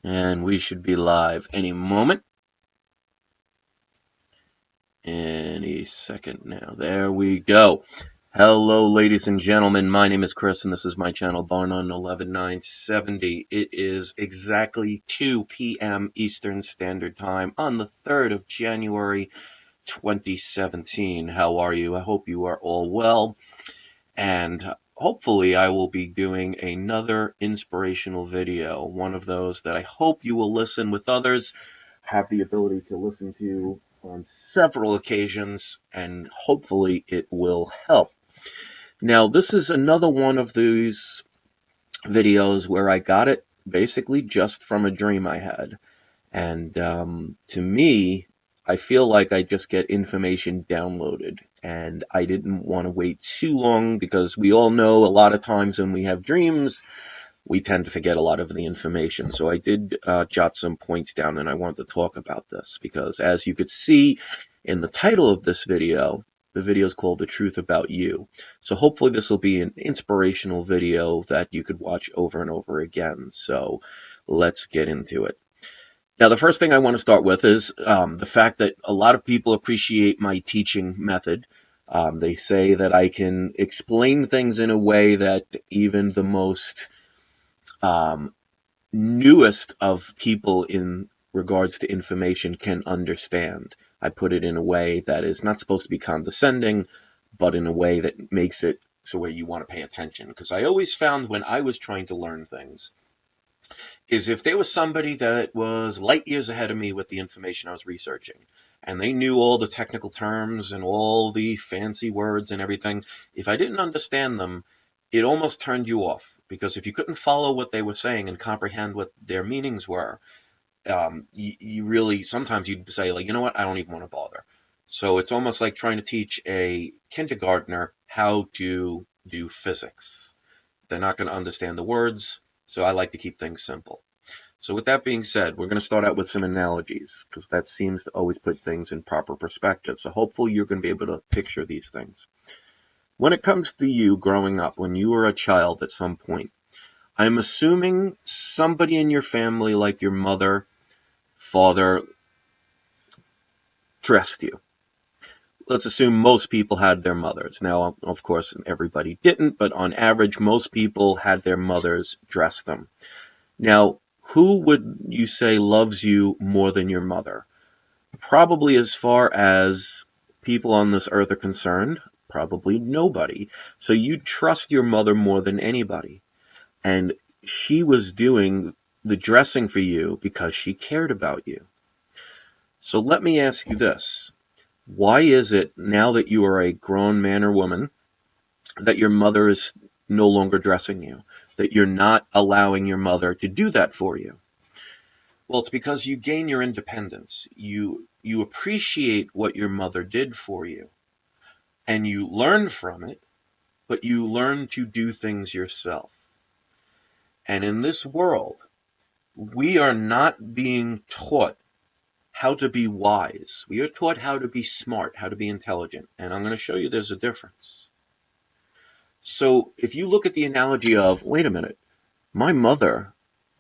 And we should be live any moment, any second now. There we go. Hello, ladies and gentlemen. My name is Chris, and this is my channel, Barnum 11970. It is exactly 2 p.m. Eastern Standard Time on the 3rd of January, 2017. How are you? I hope you are all well. And hopefully I will be doing another inspirational video, one of those that I hope you will listen with others, have the ability to listen to on several occasions, and hopefully it will help. Now, this is another one of these videos where I got it basically just from a dream I had. And to me, I feel like I just get information downloaded. And I didn't want to wait too long because we all know a lot of times when we have dreams, we tend to forget a lot of the information. So I did jot some points down, and I wanted to talk about this because, as you could see in the title of this video, the video is called The Truth About You. So hopefully this will be an inspirational video that you could watch over and over again. So let's get into it. Now, the first thing I want to start with is the fact that a lot of people appreciate my teaching method. They say that I can explain things in a way that even the most newest of people in regards to information can understand. I put it in a way that is not supposed to be condescending, but in a way that makes it so where you want to pay attention. Because I always found when I was trying to learn things, is if there was somebody that was light years ahead of me with the information I was researching, and they knew all the technical terms and all the fancy words and everything, if I didn't understand them, it almost turned you off. Because if you couldn't follow what they were saying and comprehend what their meanings were, you really, sometimes you'd say, like, you know what, I don't even want to bother. So it's almost like trying to teach a kindergartner how to do physics. They're not going to understand the words, so I like to keep things simple. So with that being said, we're going to start out with some analogies, because that seems to always put things in proper perspective. So hopefully you're going to be able to picture these things. When it comes to you growing up, when you were a child at some point, I'm assuming somebody in your family, like your mother, father, dressed you. Let's assume most people had their mothers. Now, of course, everybody didn't, but on average, most people had their mothers dress them. Now, who would you say loves you more than your mother? Probably, as far as people on this earth are concerned, probably nobody. So you trust your mother more than anybody. And she was doing the dressing for you because she cared about you. So let me ask you this. Why is it, now that you are a grown man or woman, that your mother is no longer dressing you? That you're not allowing your mother to do that for you? Well, it's because you gain your independence. You appreciate what your mother did for you, and you learn from it, but you learn to do things yourself. And in this world, we are not being taught how to be wise. We are taught how to be smart, how to be intelligent. And I'm going to show you there's a difference. So if you look at the analogy of, wait a minute, my mother,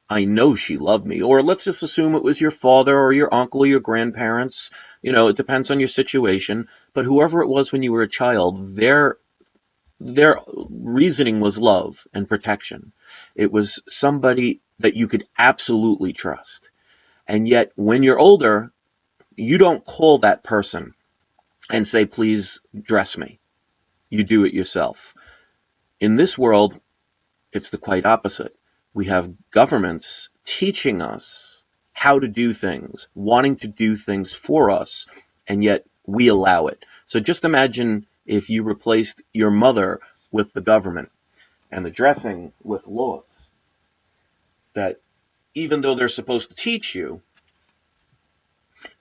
I know she loved me. Or let's just assume it was your father or your uncle or your grandparents. You know, it depends on your situation. But whoever it was when you were a child, their reasoning was love and protection. It was somebody that you could absolutely trust. And yet, when you're older, you don't call that person and say, please dress me. You do it yourself. In this world, it's the quite opposite. We have governments teaching us how to do things, wanting to do things for us, and yet we allow it. So just imagine if you replaced your mother with the government and the dressing with laws that, even though they're supposed to teach you,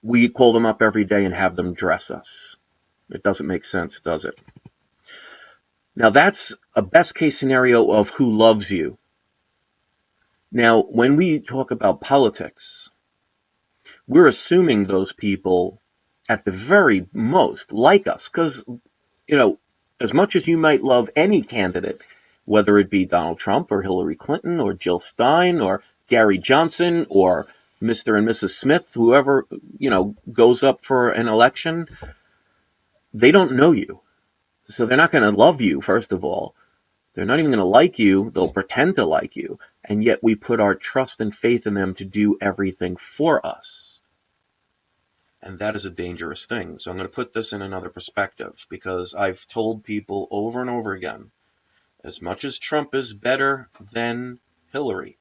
we call them up every day and have them dress us. It doesn't make sense, does it? Now that's a best case scenario of who loves you. Now, when we talk about politics, we're assuming those people, at the very most, like us. Because, you know, as much as you might love any candidate, whether it be Donald Trump or Hillary Clinton or Jill Stein or Gary Johnson or Mr. and Mrs. Smith, whoever, goes up for an election, they don't know you. So they're not going to love you, first of all. They're not even going to like you. They'll pretend to like you. And yet we put our trust and faith in them to do everything for us. And that is a dangerous thing. So I'm going to put this in another perspective, because I've told people over and over again, as much as Trump is better than Hillary,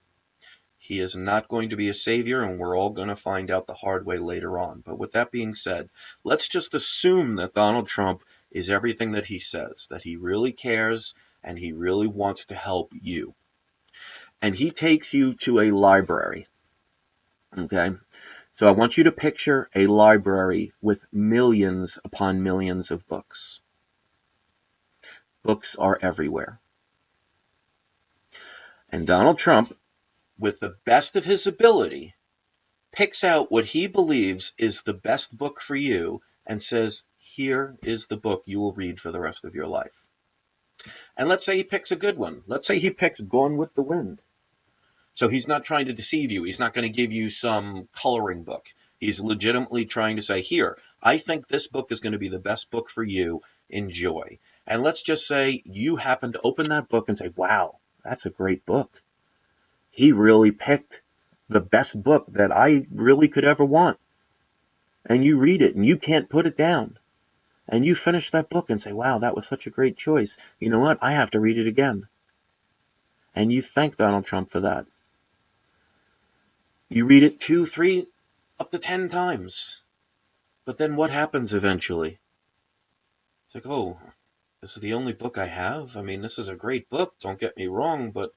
he is not going to be a savior, and we're all going to find out the hard way later on. But with that being said, let's just assume that Donald Trump is everything that he says, that he really cares and he really wants to help you. And he takes you to a library, okay? So I want you to picture a library with millions upon millions of books. Books are everywhere. And Donald Trump, with the best of his ability, picks out what he believes is the best book for you and says, here is the book you will read for the rest of your life. And let's say he picks a good one. Let's say he picks Gone with the Wind. So he's not trying to deceive you. He's not going to give you some coloring book. He's legitimately trying to say, here, I think this book is going to be the best book for you. Enjoy. And let's just say you happen to open that book and say, wow, that's a great book. He really picked the best book that I really could ever want. And you read it and you can't put it down. And you finish that book and say, wow, that was such a great choice. You know what? I have to read it again. And you thank Donald Trump for that. You read it 2, 3, up to 10 times. But then what happens eventually? It's like, oh, this is the only book I have? I mean, this is a great book, don't get me wrong, but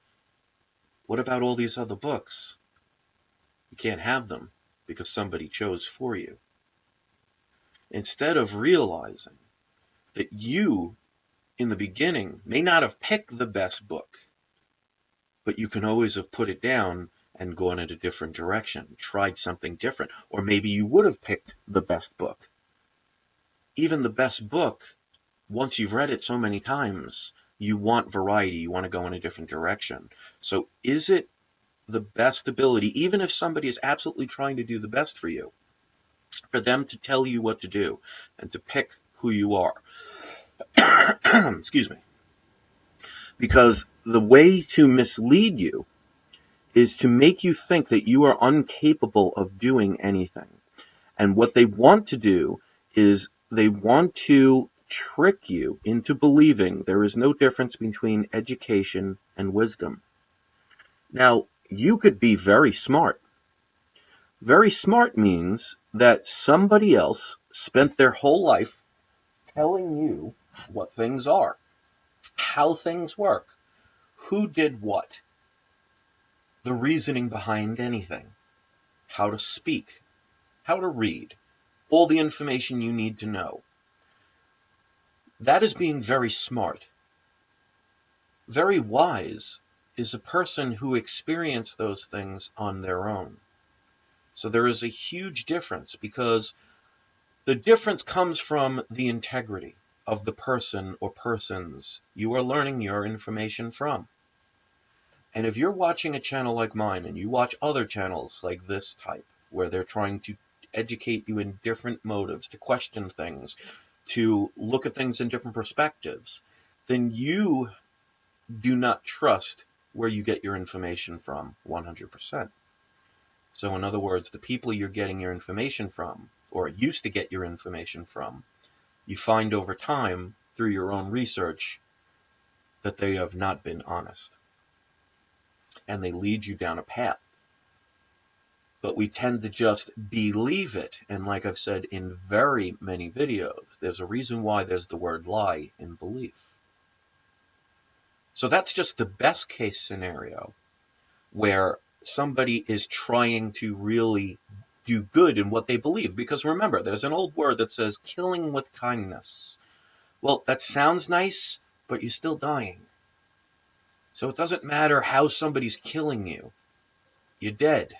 what about all these other books? You can't have them because somebody chose for you. Instead of realizing that you, in the beginning, may not have picked the best book, but you can always have put it down and gone in a different direction, tried something different, or maybe you would have picked the best book. Even the best book, once you've read it so many times, you want variety, you want to go in a different direction. So is it the best ability, even if somebody is absolutely trying to do the best for you, for them to tell you what to do and to pick who you are? Excuse me. Because the way to mislead you is to make you think that you are incapable of doing anything. And what they want to do is they want to trick you into believing there is no difference between education and wisdom. Now, you could be very smart. Very smart means that somebody else spent their whole life telling you what things are, how things work, who did what, the reasoning behind anything, how to speak, how to read, all the information you need to know. That is being very smart. Very wise is a person who experienced those things on their own. So there is a huge difference, because the difference comes from the integrity of the person or persons you are learning your information from. And if you're watching a channel like mine and you watch other channels like this type, where they're trying to educate you in different motives, to question things, to look at things in different perspectives, then you do not trust where you get your information from 100%. So in other words, the people you're getting your information from, or used to get your information from, you find over time through your own research that they have not been honest. And they lead you down a path. But we tend to just believe it. And like I've said in very many videos, there's a reason why there's the word lie in belief. So that's just the best case scenario, where somebody is trying to really do good in what they believe. Because remember, there's an old word that says killing with kindness. Well, that sounds nice, but you're still dying. So it doesn't matter how somebody's killing you. You're dead.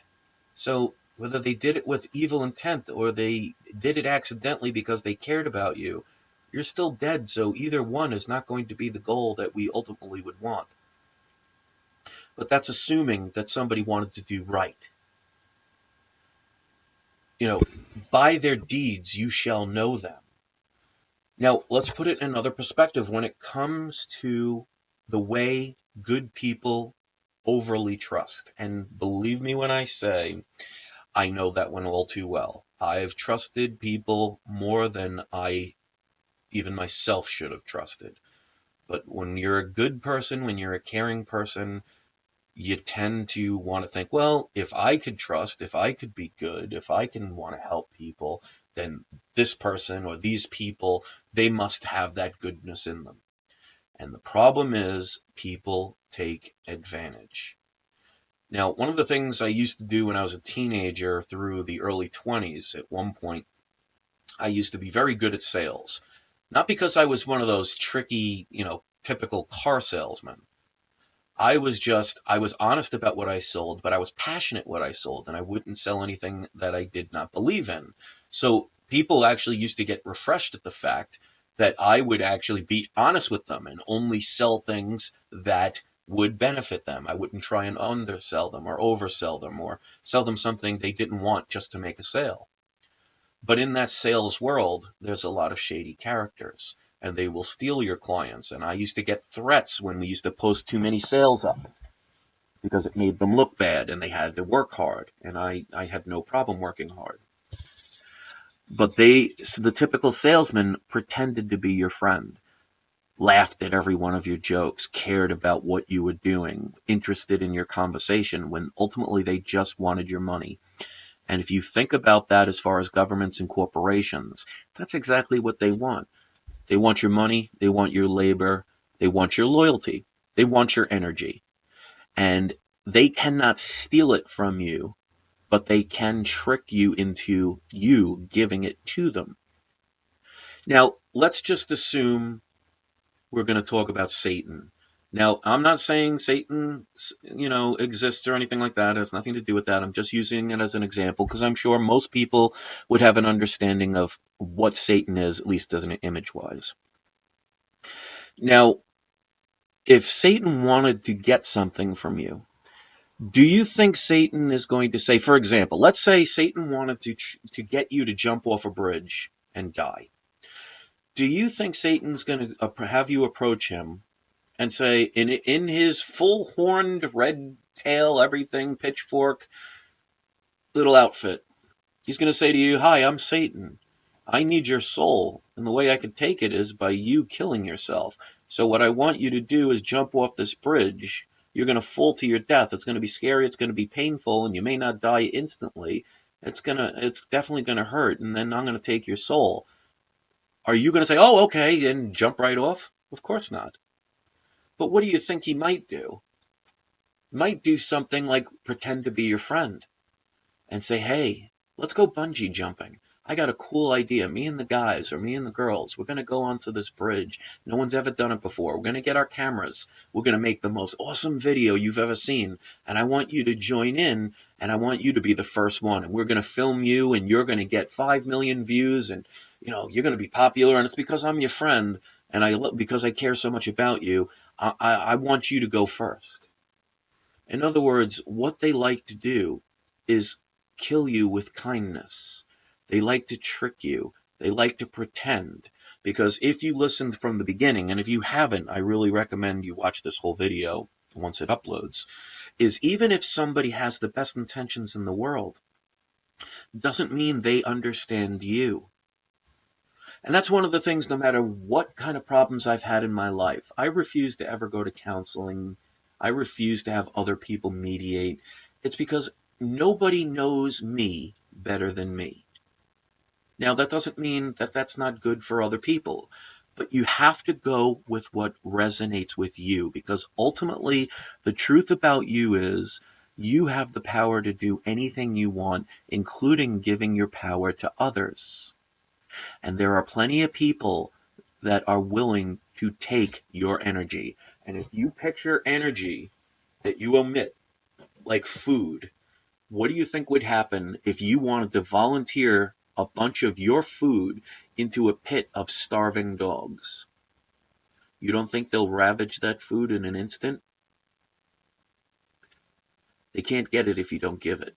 So whether they did it with evil intent or they did it accidentally because they cared about you, you're still dead. So either one is not going to be the goal that we ultimately would want. But that's assuming that somebody wanted to do right. You know, by their deeds you shall know them. Now, let's put it in another perspective. When it comes to the way good people overly trust, and believe me when I say I know that one all too well. I've trusted people more than I even myself should have trusted. But when you're a good person, when you're a caring person, you tend to want to think, well, if I could trust, if I could be good, if I can want to help people, then this person or these people, they must have that goodness in them. And the problem is people take advantage. Now, one of the things I used to do when I was a teenager through the early 20s, at one point, I used to be very good at sales. Not because I was one of those tricky, typical car salesmen. I was honest about what I sold, but I was passionate what I sold, and I wouldn't sell anything that I did not believe in. So people actually used to get refreshed at the fact that I would actually be honest with them and only sell things that would benefit them. I wouldn't try and undersell them or oversell them or sell them something they didn't want just to make a sale. But in that sales world, there's a lot of shady characters, and they will steal your clients. And I used to get threats when we used to post too many sales up because it made them look bad and they had to work hard. And I had no problem working hard. But so the typical salesman pretended to be your friend, laughed at every one of your jokes, cared about what you were doing, interested in your conversation, when ultimately they just wanted your money. And if you think about that as far as governments and corporations, that's exactly what they want. They want your money, they want your labor, they want your loyalty, they want your energy. And they cannot steal it from you, but they can trick you into you giving it to them. Now, let's just assume we're going to talk about Satan. Now, I'm not saying Satan, exists or anything like that. It has nothing to do with that. I'm just using it as an example because I'm sure most people would have an understanding of what Satan is, at least as an image-wise. Now, if Satan wanted to get something from you, do you think Satan is going to say, for example, let's say Satan wanted to get you to jump off a bridge and die. Do you think Satan's going to have you approach him and say, in his full horned red tail, everything, pitchfork, little outfit, he's going to say to you, hi, I'm Satan. I need your soul. And the way I can take it is by you killing yourself. So what I want you to do is jump off this bridge. You're going to fall to your death. It's going to be scary. It's going to be painful. And you may not die instantly. It's definitely going to hurt. And then I'm going to take your soul. Are you going to say, oh, okay, and jump right off? Of course not. But what do you think he might do? He might do something like pretend to be your friend and say, hey, let's go bungee jumping. I got a cool idea. Me and the guys or me and the girls, we're going to go onto this bridge. No one's ever done it before. We're going to get our cameras. We're going to make the most awesome video you've ever seen. And I want you to join in, and I want you to be the first one. And we're going to film you, and you're going to get 5 million views, and you're going to be popular. And it's because I'm your friend, and because I care so much about you, I want you to go first. In other words, what they like to do is kill you with kindness. They like to trick you. They like to pretend. Because if you listened from the beginning, and if you haven't, I really recommend you watch this whole video once it uploads, is even if somebody has the best intentions in the world, doesn't mean they understand you. And that's one of the things, no matter what kind of problems I've had in my life, I refuse to ever go to counseling. I refuse to have other people mediate. It's because nobody knows me better than me. Now, that doesn't mean that that's not good for other people, but you have to go with what resonates with you, because ultimately the truth about you is you have the power to do anything you want, including giving your power to others. And there are plenty of people that are willing to take your energy. And if you picture energy that you emit, like food, what do you think would happen if you wanted to volunteer a bunch of your food into a pit of starving dogs? You don't think they'll ravage that food in an instant? They can't get it if you don't give it.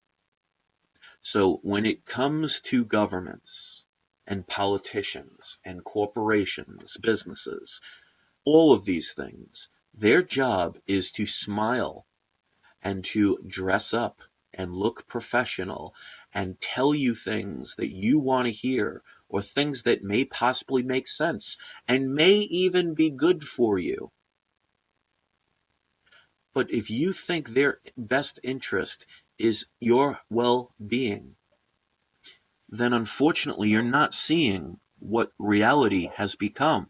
So when it comes to governments and politicians and corporations, businesses, all of these things, their job is to smile and to dress up and look professional and tell you things that you want to hear or things that may possibly make sense and may even be good for you. But if you think their best interest is your well-being, then unfortunately you're not seeing what reality has become.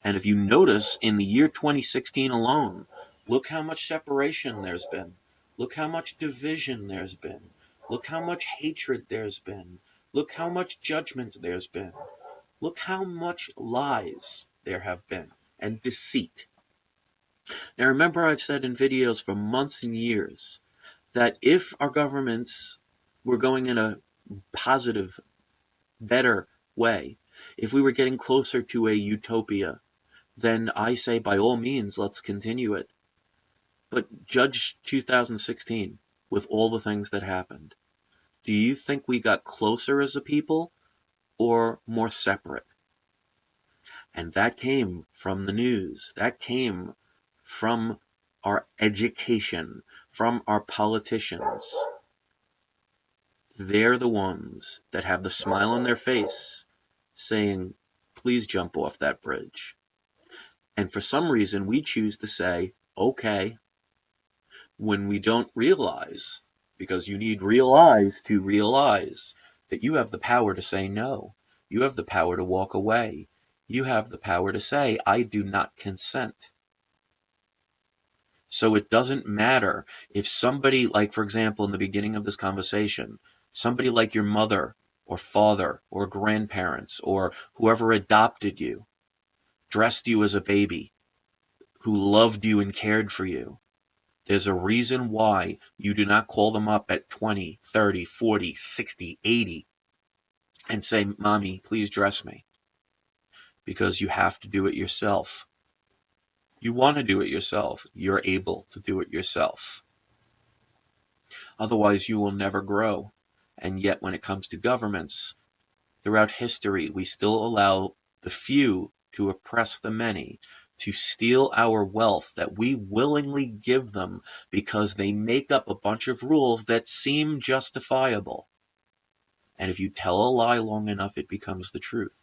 And if you notice, in the year 2016 alone, look how much separation there's been. Look how much division there's been. Look how much hatred there's been. Look how much judgment there's been. Look how much lies there have been and deceit. Now remember, I've said in videos for months and years that if our governments were going in a positive, better way, if we were getting closer to a utopia, then I say by all means, let's continue it. But judge 2016 with all the things that happened. Do you think we got closer as a people or more separate? And that came from the news. That came from our education, from our politicians. They're the ones that have the smile on their face saying, please jump off that bridge. And for some reason, we choose to say, okay, when we don't realize, because you need real eyes to realize that you have the power to say no. You have the power to walk away. You have the power to say, I do not consent. So it doesn't matter if somebody, like for example, in the beginning of this conversation, somebody like your mother or father or grandparents or whoever adopted you, dressed you as a baby, who loved you and cared for you. There's a reason why you do not call them up at 20, 30, 40, 60, 80 and say, Mommy, please dress me. Because you have to do it yourself. You want to do it yourself. You're able to do it yourself. Otherwise, you will never grow. And yet, when it comes to governments, throughout history, we still allow the few to oppress the many, to steal our wealth that we willingly give them because they make up a bunch of rules that seem justifiable. And if you tell a lie long enough, it becomes the truth.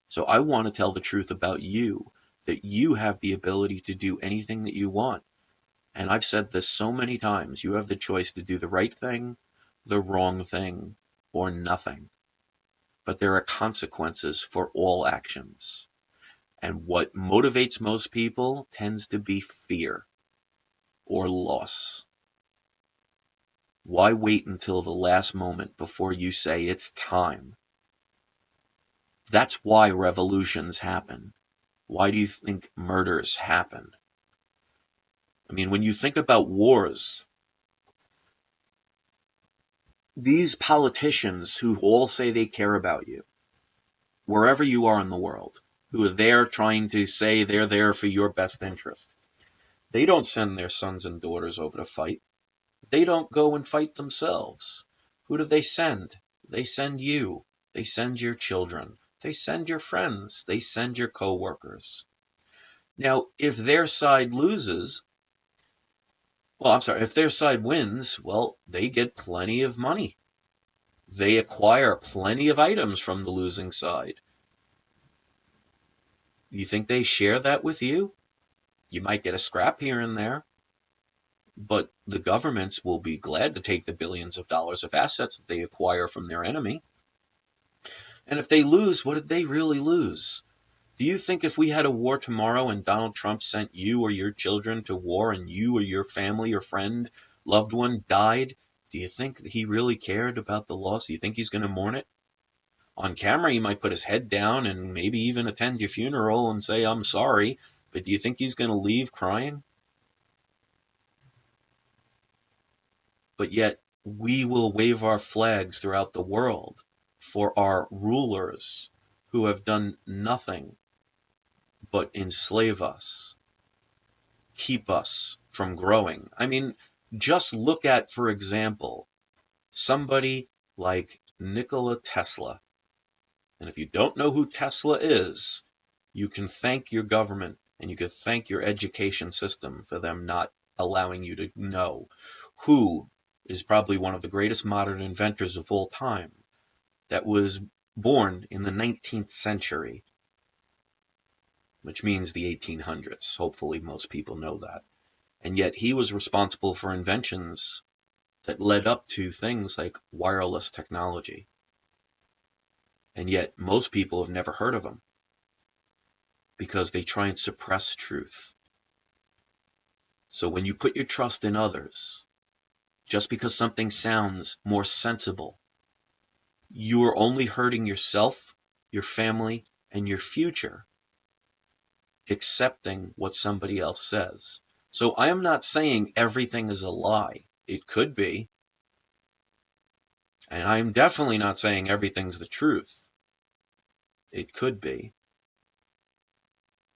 So I want to tell the truth about you, that you have the ability to do anything that you want. And I've said this so many times, you have the choice to do the right thing, the wrong thing, or nothing. But there are consequences for all actions. And what motivates most people tends to be fear or loss. Why wait until the last moment before you say it's time? That's why revolutions happen. Why do you think murders happen? I mean, when you think about wars, these politicians who all say they care about you, wherever you are in the world, who are there trying to say they're there for your best interest, they don't send their sons and daughters over to fight. They don't go and fight themselves. Who do they send? They send you. They send your children. They send your friends. They send your coworkers. Now, if their side loses, if their side wins, well, they get plenty of money. They acquire plenty of items from the losing side. You think they share that with you? You might get a scrap here and there, but the governments will be glad to take the billions of dollars of assets that they acquire from their enemy. And if they lose, what did they really lose? Do you think if we had a war tomorrow and Donald Trump sent you or your children to war and you or your family or friend, loved one died, do you think that he really cared about the loss? Do you think he's going to mourn it? On camera, he might put his head down and maybe even attend your funeral and say, I'm sorry, but do you think he's going to leave crying? But yet, we will wave our flags throughout the world for our rulers who have done nothing but enslave us, keep us from growing. I mean, Just look at, for example, somebody like Nikola Tesla. And if you don't know who Tesla is, you can thank your government and you can thank your education system for them not allowing you to know who is probably one of the greatest modern inventors of all time that was born in the 19th century, which means the 1800s. Hopefully most people know that. And yet he was responsible for inventions that led up to things like wireless technology. And yet most people have never heard of him because they try and suppress truth. So when you put your trust in others, just because something sounds more sensible, you are only hurting yourself, your family, and your future accepting what somebody else says. So I am not saying everything is a lie. It could be. And I'm definitely not saying everything's the truth. It could be.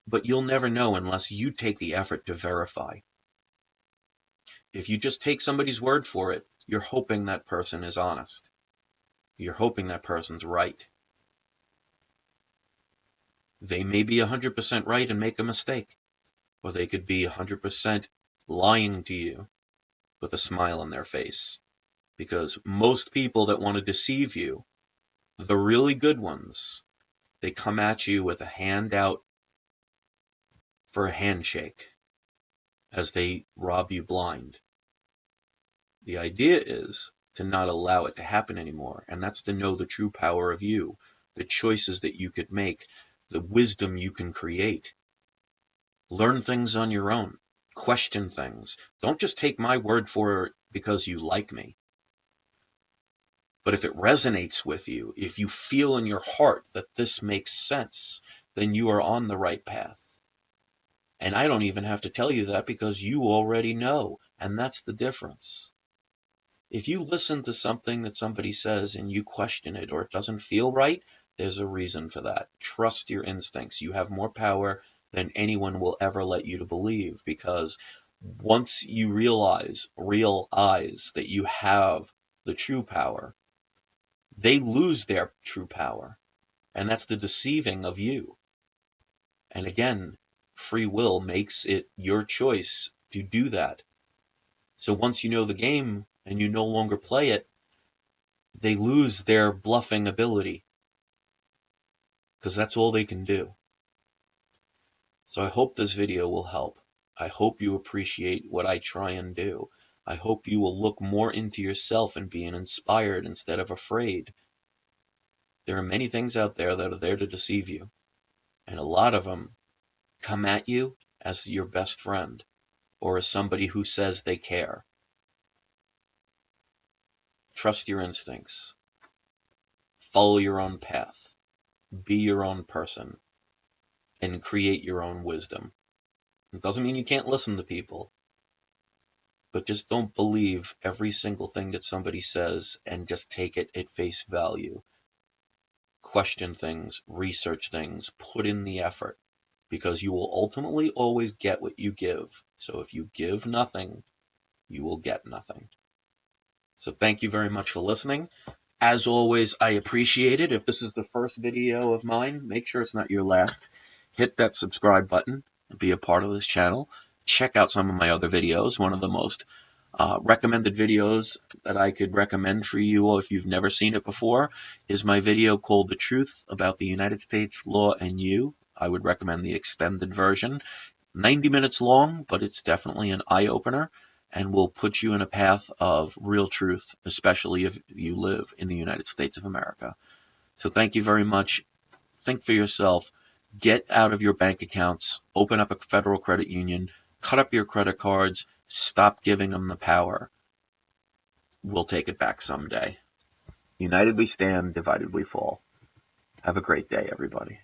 But you'll never know unless you take the effort to verify. If you just take somebody's word for it, you're hoping that person is honest. You're hoping that person's right. They may be 100% right and make a mistake, or they could be 100% lying to you with a smile on their face. Because most people that want to deceive you, the really good ones, they come at you with a hand out for a handshake as they rob you blind. The idea is to not allow it to happen anymore, and that's to know the true power of you, the choices that you could make, the wisdom you can create. Learn things on your own. Question things. Don't just take my word for it because you like me. But if it resonates with you, if you feel in your heart that this makes sense, then you are on the right path. And I don't even have to tell you that because you already know, and that's the difference. If you listen to something that somebody says and you question it or it doesn't feel right, there's a reason for that. Trust your instincts. You have more power than anyone will ever let you to believe, because once you realize that you have the true power, they lose their true power. And that's the deceiving of you. And again, free will makes it your choice to do that. So once you know the game and you no longer play it, they lose their bluffing ability, because that's all they can do. So I hope this video will help. I hope you appreciate what I try and do. I hope you will look more into yourself and being inspired instead of afraid. There are many things out there that are there to deceive you, and a lot of them come at you as your best friend or as somebody who says they care. Trust your instincts. Follow your own path. Be your own person. And create your own wisdom. It doesn't mean you can't listen to people, but just don't believe every single thing that somebody says and just take it at face value. Question things, research things, put in the effort, because you will ultimately always get what you give. So if you give nothing, you will get nothing. So thank you very much for listening. As always, I appreciate it. If this is the first video of mine, make sure it's not your last. Hit that subscribe button and be a part of this channel. Check out some of my other videos. One of the most recommended videos that I could recommend for you all, if you've never seen it before, is my video called The Truth About the United States Law and You. I would recommend the extended version. 90 minutes long, but it's definitely an eye-opener and will put you in a path of real truth, especially if you live in the United States of America. So thank you very much. Think for yourself. Get out of your bank accounts. Open up a federal credit union. Cut up your credit cards. Stop giving them the power. We'll take it back someday. United we stand, divided we fall. Have a great day, everybody.